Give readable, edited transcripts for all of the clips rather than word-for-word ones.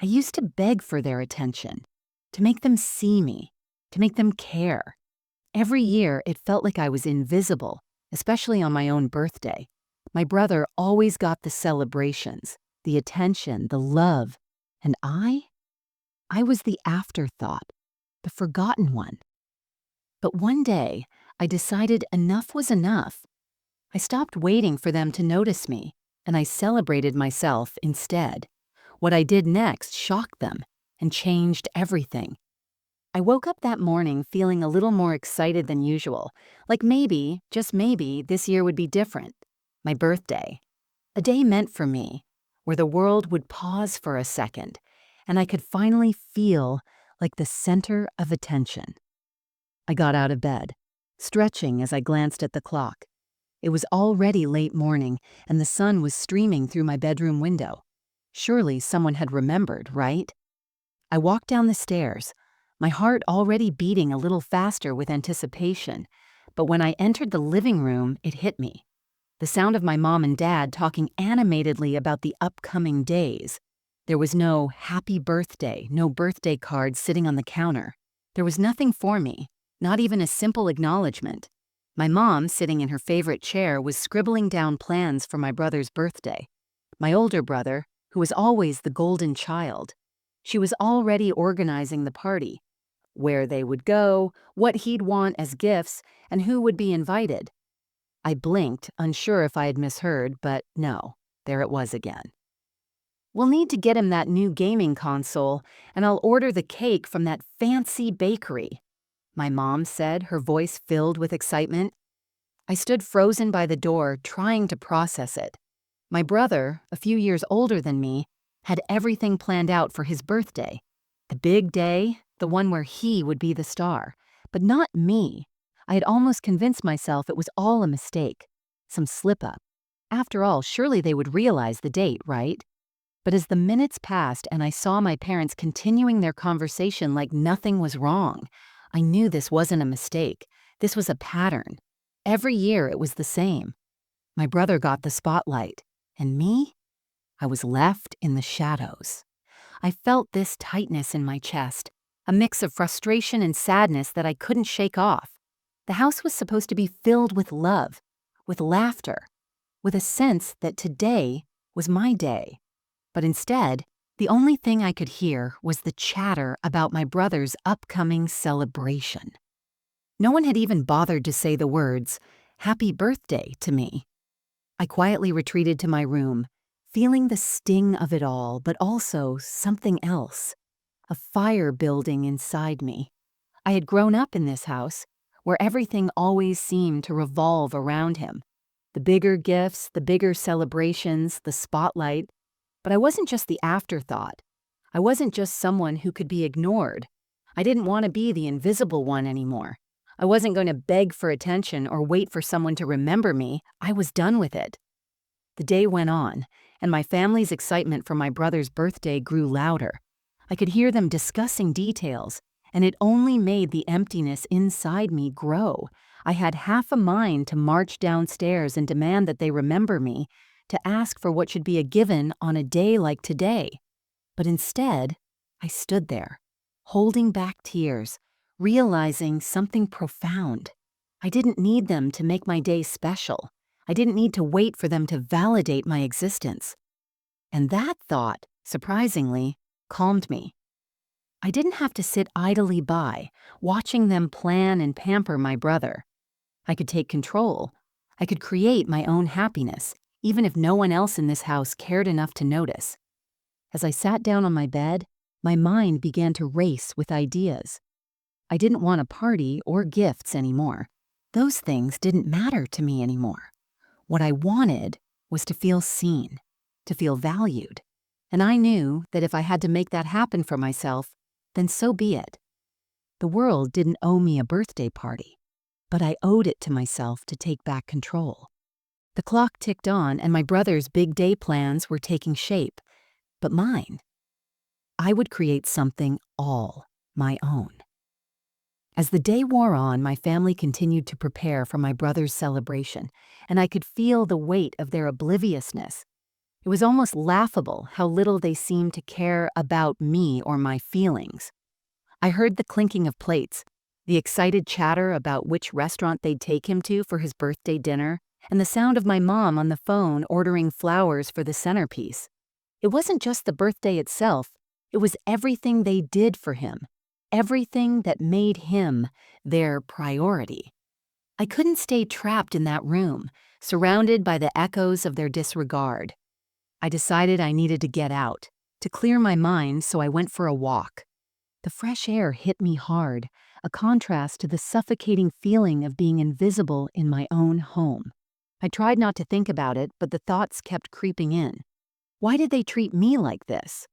I used to beg for their attention, to make them see me, to make them care. Every year, it felt like I was invisible, especially on my own birthday. My brother always got the celebrations, the attention, the love, and I was the afterthought, the forgotten one. But one day, I decided enough was enough. I stopped waiting for them to notice me, and I celebrated myself instead. What I did next shocked them and changed everything. I woke up that morning feeling a little more excited than usual, like maybe, just maybe, this year would be different. My birthday. A day meant for me, where the world would pause for a second, and I could finally feel like the center of attention. I got out of bed, stretching as I glanced at the clock. It was already late morning, and the sun was streaming through my bedroom window. Surely someone had remembered, right? I walked down the stairs, my heart already beating a little faster with anticipation. But when I entered the living room, it hit me. The sound of my mom and dad talking animatedly about the upcoming days. There was no happy birthday, no birthday card sitting on the counter. There was nothing for me, not even a simple acknowledgement. My mom, sitting in her favorite chair, was scribbling down plans for my brother's birthday. My older brother, who was always the golden child, she was already organizing the party, where they would go, what he'd want as gifts, and who would be invited. I blinked, unsure if I had misheard, but no, there it was again. "We'll need to get him that new gaming console, and I'll order the cake from that fancy bakery," my mom said, her voice filled with excitement. I stood frozen by the door, trying to process it. My brother, a few years older than me, had everything planned out for his birthday. The big day, the one where he would be the star. But not me. I had almost convinced myself it was all a mistake, some slip-up. After all, surely they would realize the date, right? But as the minutes passed and I saw my parents continuing their conversation like nothing was wrong, I knew this wasn't a mistake. This was a pattern. Every year it was the same. My brother got the spotlight. And me? I was left in the shadows. I felt this tightness in my chest, a mix of frustration and sadness that I couldn't shake off. The house was supposed to be filled with love, with laughter, with a sense that today was my day. But instead, the only thing I could hear was the chatter about my brother's upcoming celebration. No one had even bothered to say the words, "Happy birthday," to me. I quietly retreated to my room, feeling the sting of it all, but also something else, a fire building inside me. I had grown up in this house, where everything always seemed to revolve around him. The bigger gifts, the bigger celebrations, the spotlight. But I wasn't just the afterthought. I wasn't just someone who could be ignored. I didn't want to be the invisible one anymore. I wasn't going to beg for attention or wait for someone to remember me. I was done with it. The day went on, and my family's excitement for my brother's birthday grew louder. I could hear them discussing details, and it only made the emptiness inside me grow. I had half a mind to march downstairs and demand that they remember me, to ask for what should be a given on a day like today. But instead, I stood there, holding back tears, realizing something profound. I didn't need them to make my day special. I didn't need to wait for them to validate my existence. And that thought, surprisingly, calmed me. I didn't have to sit idly by, watching them plan and pamper my brother. I could take control. I could create my own happiness, even if no one else in this house cared enough to notice. As I sat down on my bed, my mind began to race with ideas. I didn't want a party or gifts anymore. Those things didn't matter to me anymore. What I wanted was to feel seen, to feel valued. And I knew that if I had to make that happen for myself, then so be it. The world didn't owe me a birthday party, but I owed it to myself to take back control. The clock ticked on, and my brother's big day plans were taking shape. But mine, I would create something all my own. As the day wore on, my family continued to prepare for my brother's celebration, and I could feel the weight of their obliviousness. It was almost laughable how little they seemed to care about me or my feelings. I heard the clinking of plates, the excited chatter about which restaurant they'd take him to for his birthday dinner, and the sound of my mom on the phone ordering flowers for the centerpiece. It wasn't just the birthday itself, it was everything they did for him, everything that made him their priority. I couldn't stay trapped in that room, surrounded by the echoes of their disregard. I decided I needed to get out, to clear my mind, so I went for a walk. The fresh air hit me hard, a contrast to the suffocating feeling of being invisible in my own home. I tried not to think about it, but the thoughts kept creeping in. Why did they treat me like this?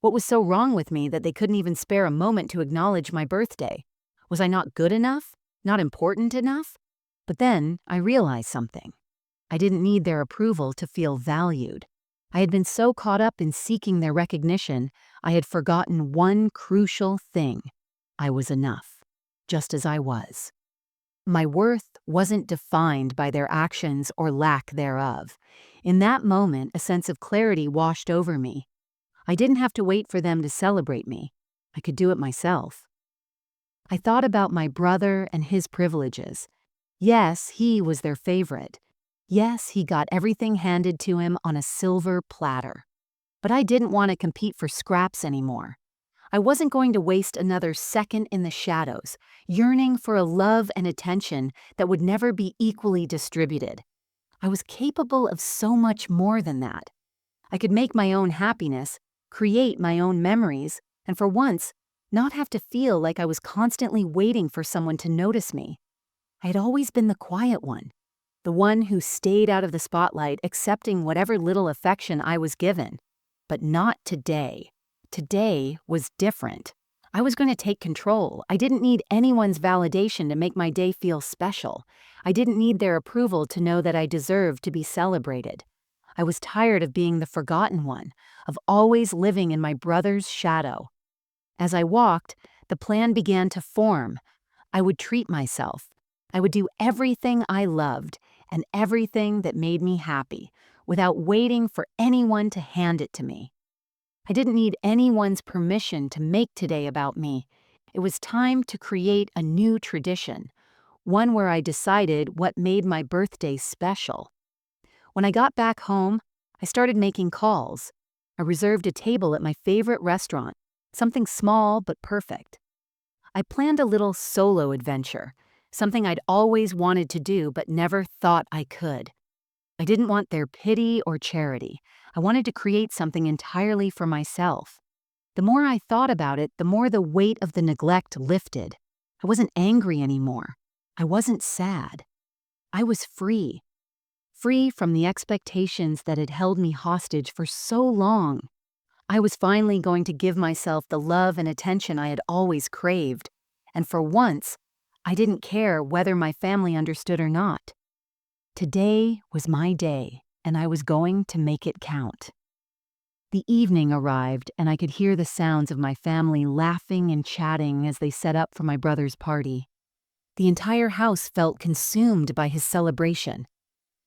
What was so wrong with me that they couldn't even spare a moment to acknowledge my birthday? Was I not good enough? Not important enough? But then I realized something. I didn't need their approval to feel valued. I had been so caught up in seeking their recognition, I had forgotten one crucial thing. I was enough, just as I was. My worth wasn't defined by their actions or lack thereof. In that moment, a sense of clarity washed over me. I didn't have to wait for them to celebrate me. I could do it myself. I thought about my brother and his privileges. Yes, he was their favorite. Yes, he got everything handed to him on a silver platter. But I didn't want to compete for scraps anymore. I wasn't going to waste another second in the shadows, yearning for a love and attention that would never be equally distributed. I was capable of so much more than that. I could make my own happiness, create my own memories, and for once, not have to feel like I was constantly waiting for someone to notice me. I had always been the quiet one, the one who stayed out of the spotlight, accepting whatever little affection I was given. But not today. Today was different. I was going to take control. I didn't need anyone's validation to make my day feel special. I didn't need their approval to know that I deserved to be celebrated. I was tired of being the forgotten one, of always living in my brother's shadow. As I walked, the plan began to form. I would treat myself. I would do everything I loved and everything that made me happy, without waiting for anyone to hand it to me. I didn't need anyone's permission to make today about me. It was time to create a new tradition, one where I decided what made my birthday special. When I got back home, I started making calls. I reserved a table at my favorite restaurant, something small but perfect. I planned a little solo adventure, something I'd always wanted to do but never thought I could. I didn't want their pity or charity. I wanted to create something entirely for myself. The more I thought about it, the more the weight of the neglect lifted. I wasn't angry anymore. I wasn't sad. I was free. Free from the expectations that had held me hostage for so long. I was finally going to give myself the love and attention I had always craved. And for once, I didn't care whether my family understood or not. Today was my day, and I was going to make it count. The evening arrived, and I could hear the sounds of my family laughing and chatting as they set up for my brother's party. The entire house felt consumed by his celebration.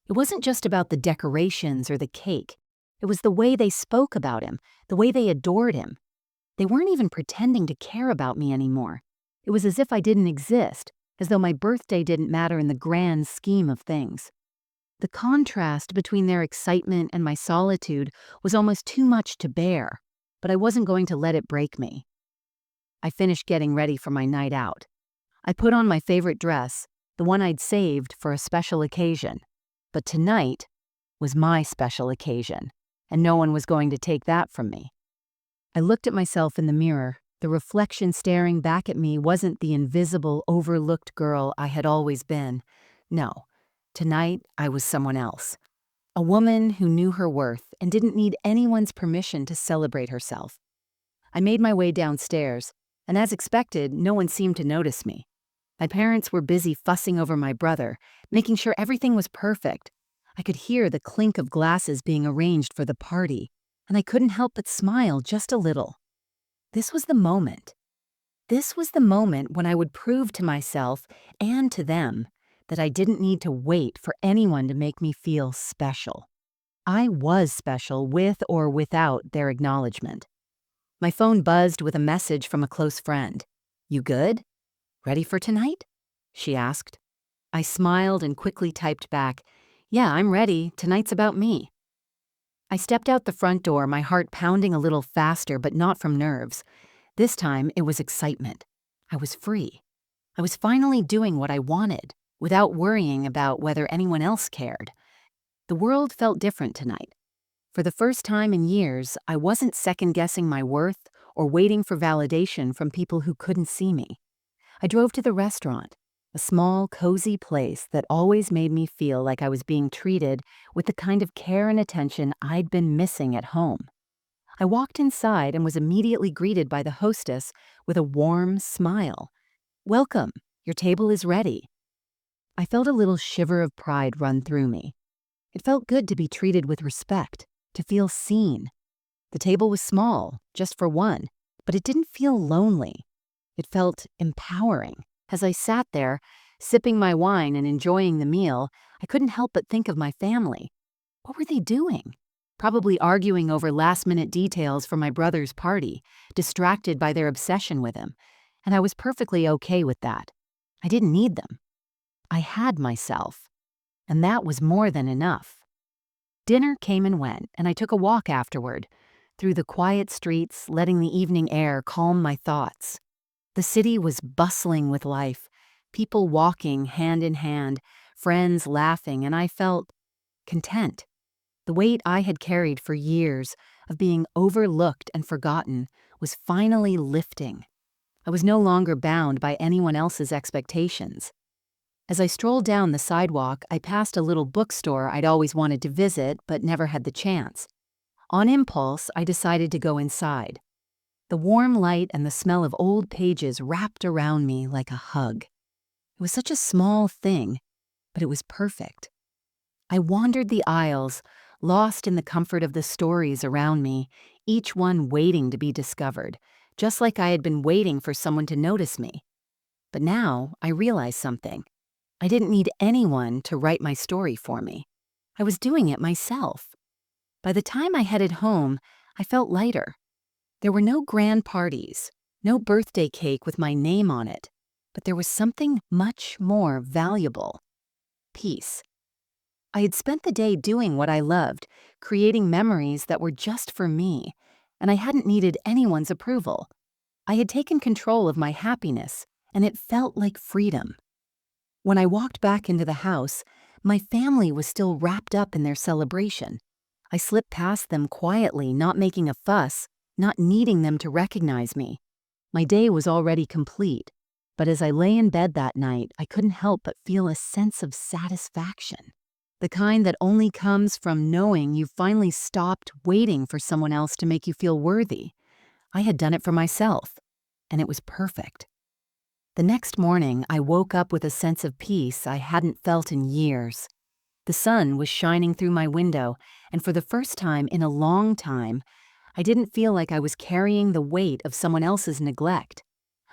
It wasn't just about the decorations or the cake. It was the way they spoke about him, the way they adored him. They weren't even pretending to care about me anymore. It was as if I didn't exist, as though my birthday didn't matter in the grand scheme of things. The contrast between their excitement and my solitude was almost too much to bear, but I wasn't going to let it break me. I finished getting ready for my night out. I put on my favorite dress, the one I'd saved for a special occasion. But tonight was my special occasion, and no one was going to take that from me. I looked at myself in the mirror. The reflection staring back at me wasn't the invisible, overlooked girl I had always been. No, tonight I was someone else. A woman who knew her worth and didn't need anyone's permission to celebrate herself. I made my way downstairs, and as expected, no one seemed to notice me. My parents were busy fussing over my brother, making sure everything was perfect. I could hear the clink of glasses being arranged for the party, and I couldn't help but smile just a little. This was the moment. This was the moment when I would prove to myself and to them that I didn't need to wait for anyone to make me feel special. I was special with or without their acknowledgement. My phone buzzed with a message from a close friend. "You good? Ready for tonight?" she asked. I smiled and quickly typed back, "Yeah, I'm ready. Tonight's about me." I stepped out the front door, my heart pounding a little faster, but not from nerves. This time, it was excitement. I was free. I was finally doing what I wanted, without worrying about whether anyone else cared. The world felt different tonight. For the first time in years, I wasn't second-guessing my worth or waiting for validation from people who couldn't see me. I drove to the restaurant, a small, cozy place that always made me feel like I was being treated with the kind of care and attention I'd been missing at home. I walked inside and was immediately greeted by the hostess with a warm smile. "Welcome, your table is ready." I felt a little shiver of pride run through me. It felt good to be treated with respect, to feel seen. The table was small, just for one, but it didn't feel lonely. It felt empowering. As I sat there, sipping my wine and enjoying the meal, I couldn't help but think of my family. What were they doing? Probably arguing over last-minute details for my brother's party, distracted by their obsession with him. And I was perfectly okay with that. I didn't need them. I had myself. And that was more than enough. Dinner came and went, and I took a walk afterward, through the quiet streets, letting the evening air calm my thoughts. The city was bustling with life, people walking hand in hand, friends laughing, and I felt content. The weight I had carried for years of being overlooked and forgotten was finally lifting. I was no longer bound by anyone else's expectations. As I strolled down the sidewalk, I passed a little bookstore I'd always wanted to visit but never had the chance. On impulse, I decided to go inside. The warm light and the smell of old pages wrapped around me like a hug. It was such a small thing, but it was perfect. I wandered the aisles, lost in the comfort of the stories around me, each one waiting to be discovered, just like I had been waiting for someone to notice me. But now I realized something. I didn't need anyone to write my story for me. I was doing it myself. By the time I headed home, I felt lighter. There were no grand parties, no birthday cake with my name on it, but there was something much more valuable: peace. I had spent the day doing what I loved, creating memories that were just for me, and I hadn't needed anyone's approval. I had taken control of my happiness, and it felt like freedom. When I walked back into the house, my family was still wrapped up in their celebration. I slipped past them quietly, not making a fuss, not needing them to recognize me. My day was already complete, but as I lay in bed that night, I couldn't help but feel a sense of satisfaction. The kind that only comes from knowing you've finally stopped waiting for someone else to make you feel worthy. I had done it for myself, and it was perfect. The next morning, I woke up with a sense of peace I hadn't felt in years. The sun was shining through my window, and for the first time in a long time, I didn't feel like I was carrying the weight of someone else's neglect.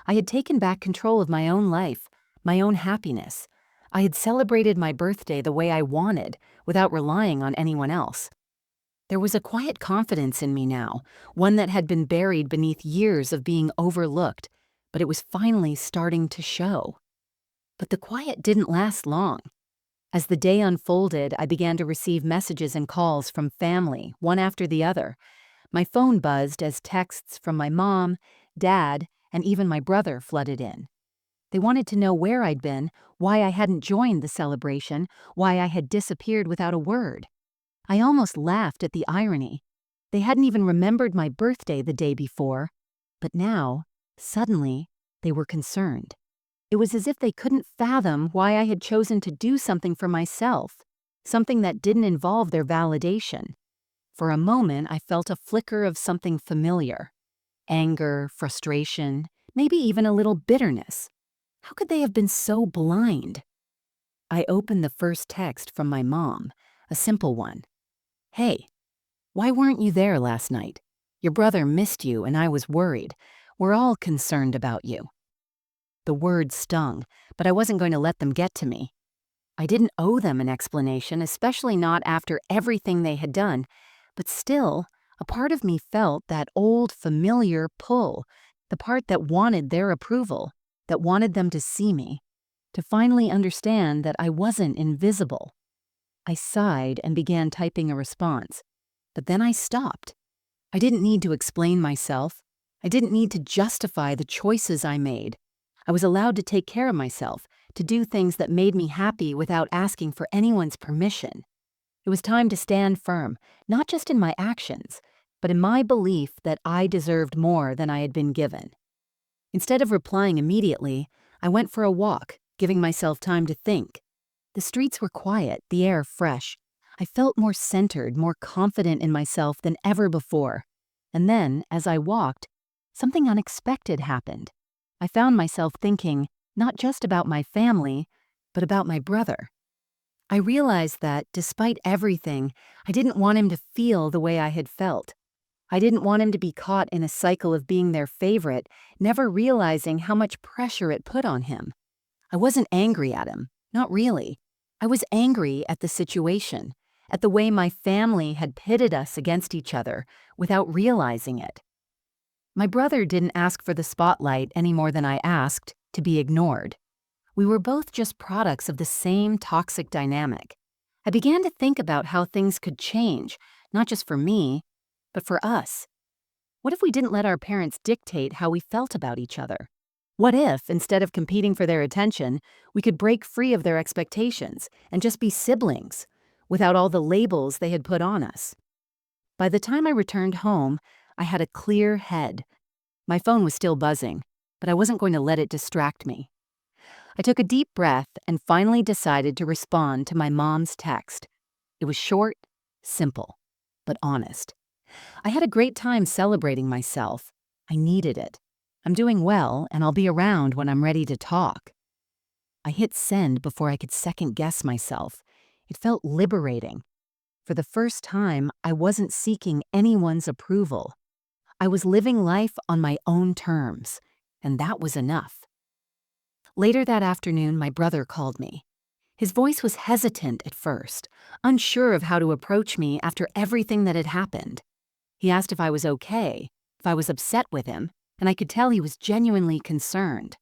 I had taken back control of my own life, my own happiness. I had celebrated my birthday the way I wanted, without relying on anyone else. There was a quiet confidence in me now, one that had been buried beneath years of being overlooked, but it was finally starting to show. But the quiet didn't last long. As the day unfolded, I began to receive messages and calls from family, one after the other. My phone buzzed as texts from my mom, dad, and even my brother flooded in. They wanted to know where I'd been, why I hadn't joined the celebration, why I had disappeared without a word. I almost laughed at the irony. They hadn't even remembered my birthday the day before, but now, suddenly, they were concerned. It was as if they couldn't fathom why I had chosen to do something for myself, something that didn't involve their validation. For a moment, I felt a flicker of something familiar. Anger, frustration, maybe even a little bitterness. How could they have been so blind? I opened the first text from my mom, a simple one. "Hey, why weren't you there last night? Your brother missed you and I was worried. We're all concerned about you." The words stung, but I wasn't going to let them get to me. I didn't owe them an explanation, especially not after everything they had done, but still, a part of me felt that old familiar pull, the part that wanted their approval, that wanted them to see me, to finally understand that I wasn't invisible. I sighed and began typing a response, but then I stopped. I didn't need to explain myself. I didn't need to justify the choices I made. I was allowed to take care of myself, to do things that made me happy without asking for anyone's permission. It was time to stand firm, not just in my actions, but in my belief that I deserved more than I had been given. Instead of replying immediately, I went for a walk, giving myself time to think. The streets were quiet, the air fresh. I felt more centered, more confident in myself than ever before. And then, as I walked, something unexpected happened. I found myself thinking not just about my family, but about my brother. I realized that, despite everything, I didn't want him to feel the way I had felt. I didn't want him to be caught in a cycle of being their favorite, never realizing how much pressure it put on him. I wasn't angry at him, not really. I was angry at the situation, at the way my family had pitted us against each other without realizing it. My brother didn't ask for the spotlight any more than I asked to be ignored. We were both just products of the same toxic dynamic. I began to think about how things could change, not just for me, but for us. What if we didn't let our parents dictate how we felt about each other? What if, instead of competing for their attention, we could break free of their expectations and just be siblings, without all the labels they had put on us? By the time I returned home, I had a clear head. My phone was still buzzing, but I wasn't going to let it distract me. I took a deep breath and finally decided to respond to my mom's text. It was short, simple, but honest. I had a great time celebrating myself. I needed it. I'm doing well, and I'll be around when I'm ready to talk. I hit send before I could second-guess myself. It felt liberating. For the first time, I wasn't seeking anyone's approval. I was living life on my own terms, and that was enough. Later that afternoon, my brother called me. His voice was hesitant at first, unsure of how to approach me after everything that had happened. He asked if I was okay, if I was upset with him, and I could tell he was genuinely concerned.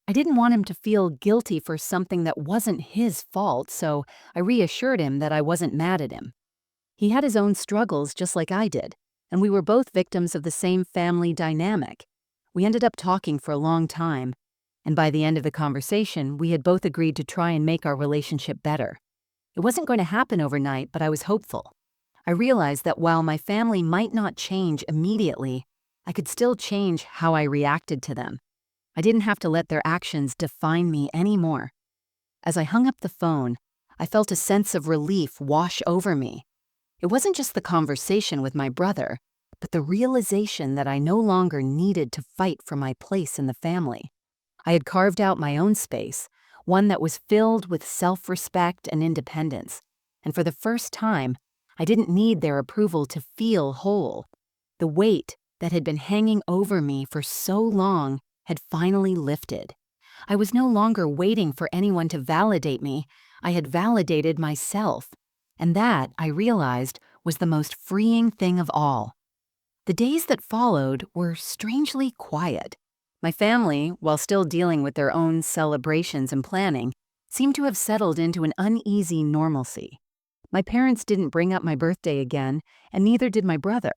I didn't want him to feel guilty for something that wasn't his fault, so I reassured him that I wasn't mad at him. He had his own struggles just like I did, and we were both victims of the same family dynamic. We ended up talking for a long time, and by the end of the conversation, we had both agreed to try and make our relationship better. It wasn't going to happen overnight, but I was hopeful. I realized that while my family might not change immediately, I could still change how I reacted to them. I didn't have to let their actions define me anymore. As I hung up the phone, I felt a sense of relief wash over me. It wasn't just the conversation with my brother, but the realization that I no longer needed to fight for my place in the family. I had carved out my own space, one that was filled with self-respect and independence, and for the first time, I didn't need their approval to feel whole. The weight that had been hanging over me for so long had finally lifted. I was no longer waiting for anyone to validate me. I had validated myself, and that, I realized, was the most freeing thing of all. The days that followed were strangely quiet. My family, while still dealing with their own celebrations and planning, seemed to have settled into an uneasy normalcy. My parents didn't bring up my birthday again, and neither did my brother.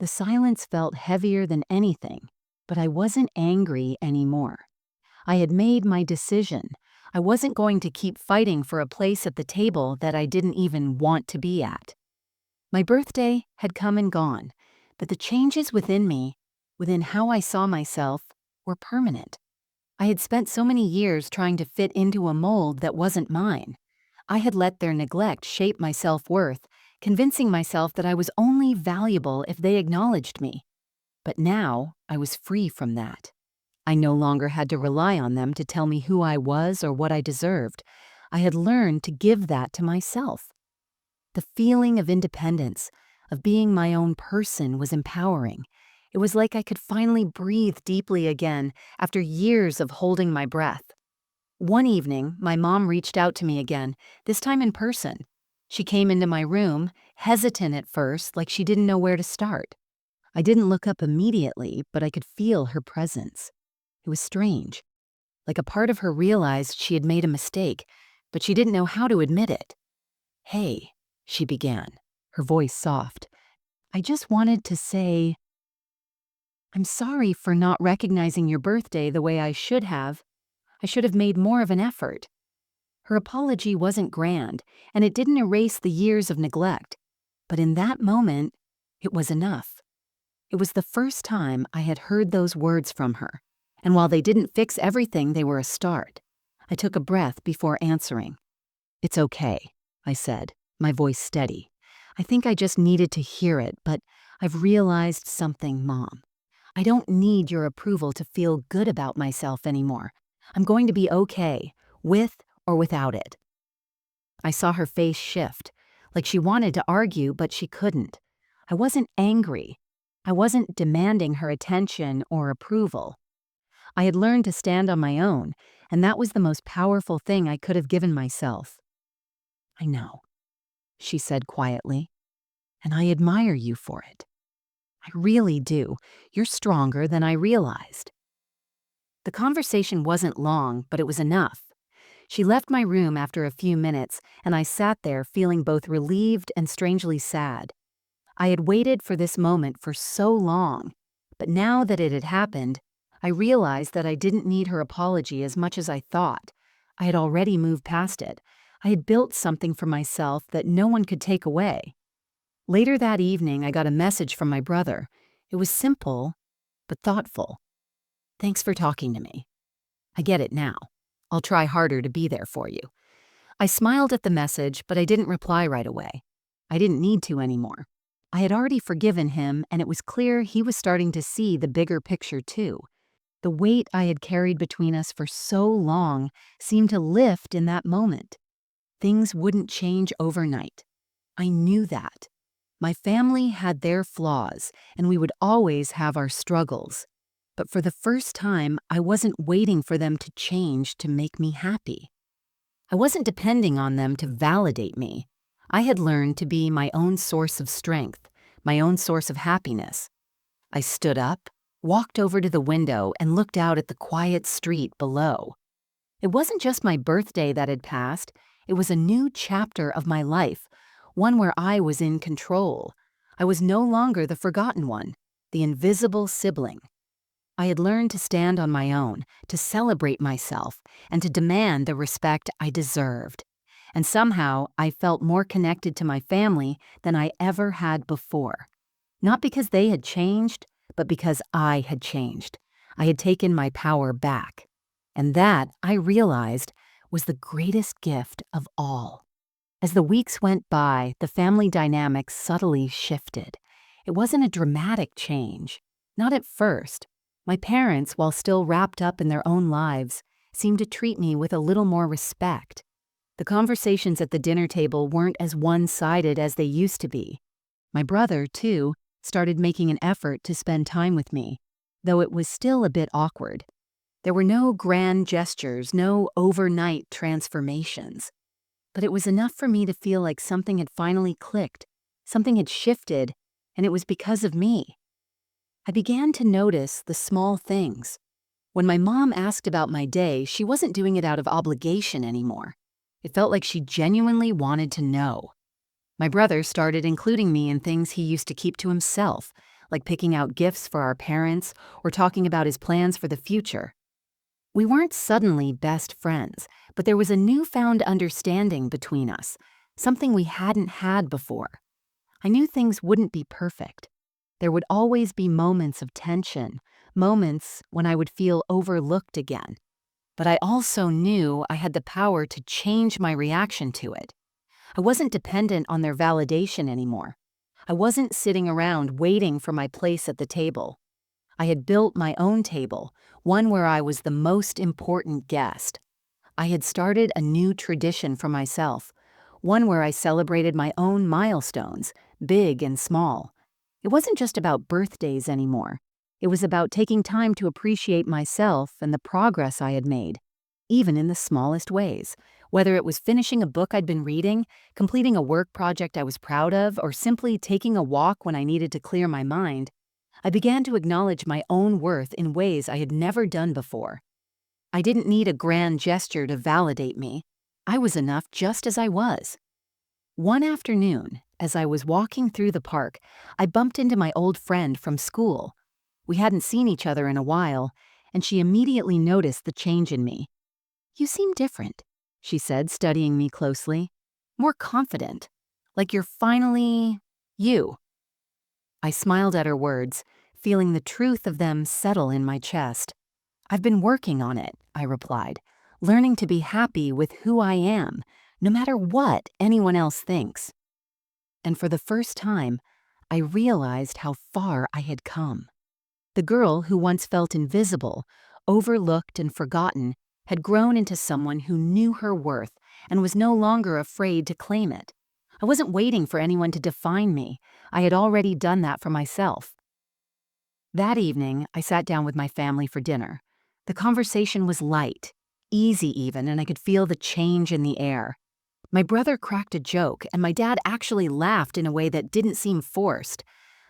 The silence felt heavier than anything, but I wasn't angry anymore. I had made my decision. I wasn't going to keep fighting for a place at the table that I didn't even want to be at. My birthday had come and gone, but the changes within me, within how I saw myself, were permanent. I had spent so many years trying to fit into a mold that wasn't mine. I had let their neglect shape my self-worth, convincing myself that I was only valuable if they acknowledged me. But now I was free from that. I no longer had to rely on them to tell me who I was or what I deserved. I had learned to give that to myself. The feeling of independence, of being my own person, was empowering. It was like I could finally breathe deeply again after years of holding my breath. One evening, my mom reached out to me again, this time in person. She came into my room, hesitant at first, like she didn't know where to start. I didn't look up immediately, but I could feel her presence. It was strange. Like a part of her realized she had made a mistake, but she didn't know how to admit it. "Hey," she began, her voice soft. "I just wanted to say, I'm sorry for not recognizing your birthday the way I should have. I should have made more of an effort." Her apology wasn't grand, and it didn't erase the years of neglect. But in that moment, it was enough. It was the first time I had heard those words from her, and while they didn't fix everything, they were a start. I took a breath before answering. "It's okay," I said, my voice steady. "I think I just needed to hear it, but I've realized something, Mom. I don't need your approval to feel good about myself anymore. I'm going to be okay, with or without it." I saw her face shift, like she wanted to argue, but she couldn't. I wasn't angry. I wasn't demanding her attention or approval. I had learned to stand on my own, and that was the most powerful thing I could have given myself. "I know," she said quietly, "and I admire you for it. I really do. You're stronger than I realized." The conversation wasn't long, but it was enough. She left my room after a few minutes, and I sat there feeling both relieved and strangely sad. I had waited for this moment for so long, but now that it had happened, I realized that I didn't need her apology as much as I thought. I had already moved past it. I had built something for myself that no one could take away. Later that evening, I got a message from my brother. It was simple, but thoughtful. "Thanks for talking to me. I get it now. I'll try harder to be there for you." I smiled at the message, but I didn't reply right away. I didn't need to anymore. I had already forgiven him, and it was clear he was starting to see the bigger picture too. The weight I had carried between us for so long seemed to lift in that moment. Things wouldn't change overnight. I knew that. My family had their flaws, and we would always have our struggles. But for the first time, I wasn't waiting for them to change to make me happy. I wasn't depending on them to validate me. I had learned to be my own source of strength, my own source of happiness. I stood up, walked over to the window, and looked out at the quiet street below. It wasn't just my birthday that had passed, it was a new chapter of my life, one where I was in control. I was no longer the forgotten one, the invisible sibling. I had learned to stand on my own, to celebrate myself, and to demand the respect I deserved. And somehow, I felt more connected to my family than I ever had before. Not because they had changed, but because I had changed. I had taken my power back. And that, I realized, was the greatest gift of all. As the weeks went by, the family dynamic subtly shifted. It wasn't a dramatic change. Not at first. My parents, while still wrapped up in their own lives, seemed to treat me with a little more respect. The conversations at the dinner table weren't as one-sided as they used to be. My brother, too, started making an effort to spend time with me, though it was still a bit awkward. There were no grand gestures, no overnight transformations. But it was enough for me to feel like something had finally clicked, something had shifted, and it was because of me. I began to notice the small things. When my mom asked about my day, she wasn't doing it out of obligation anymore. It felt like she genuinely wanted to know. My brother started including me in things he used to keep to himself, like picking out gifts for our parents or talking about his plans for the future. We weren't suddenly best friends, but there was a newfound understanding between us, something we hadn't had before. I knew things wouldn't be perfect. There would always be moments of tension, moments when I would feel overlooked again. But I also knew I had the power to change my reaction to it. I wasn't dependent on their validation anymore. I wasn't sitting around waiting for my place at the table. I had built my own table, one where I was the most important guest. I had started a new tradition for myself, one where I celebrated my own milestones, big and small. It wasn't just about birthdays anymore. It was about taking time to appreciate myself and the progress I had made. even in the smallest ways. Whether it was finishing a book I'd been reading, completing a work project I was proud of, or simply taking a walk when I needed to clear my mind, I began to acknowledge my own worth in ways I had never done before. I didn't need a grand gesture to validate me. I was enough just as I was. One afternoon, as I was walking through the park, I bumped into my old friend from school. We hadn't seen each other in a while, and she immediately noticed the change in me. "You seem different," she said, studying me closely. "More confident. Like you're finally you." I smiled at her words, feeling the truth of them settle in my chest. "I've been working on it," I replied, "learning to be happy with who I am, no matter what anyone else thinks." And for the first time, I realized how far I had come. The girl who once felt invisible, overlooked and forgotten, had grown into someone who knew her worth and was no longer afraid to claim it. I wasn't waiting for anyone to define me. I had already done that for myself. That evening, I sat down with my family for dinner. The conversation was light, easy even, and I could feel the change in the air. My brother cracked a joke, and my dad actually laughed in a way that didn't seem forced.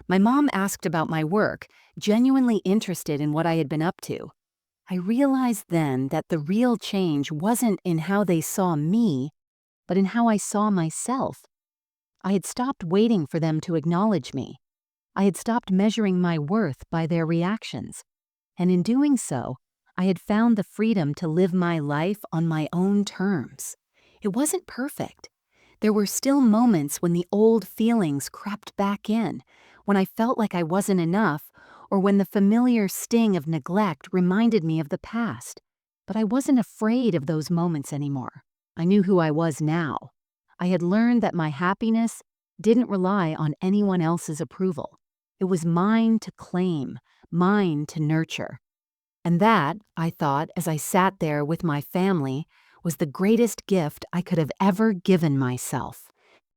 My mom asked about my work, genuinely interested in what I had been up to. I realized then that the real change wasn't in how they saw me, but in how I saw myself. I had stopped waiting for them to acknowledge me. I had stopped measuring my worth by their reactions. And in doing so, I had found the freedom to live my life on my own terms. It wasn't perfect. There were still moments when the old feelings crept back in, when I felt like I wasn't enough, or when the familiar sting of neglect reminded me of the past. But I wasn't afraid of those moments anymore. I knew who I was now. I had learned that my happiness didn't rely on anyone else's approval. It was mine to claim, mine to nurture. And that, I thought, as I sat there with my family, was the greatest gift I could have ever given myself.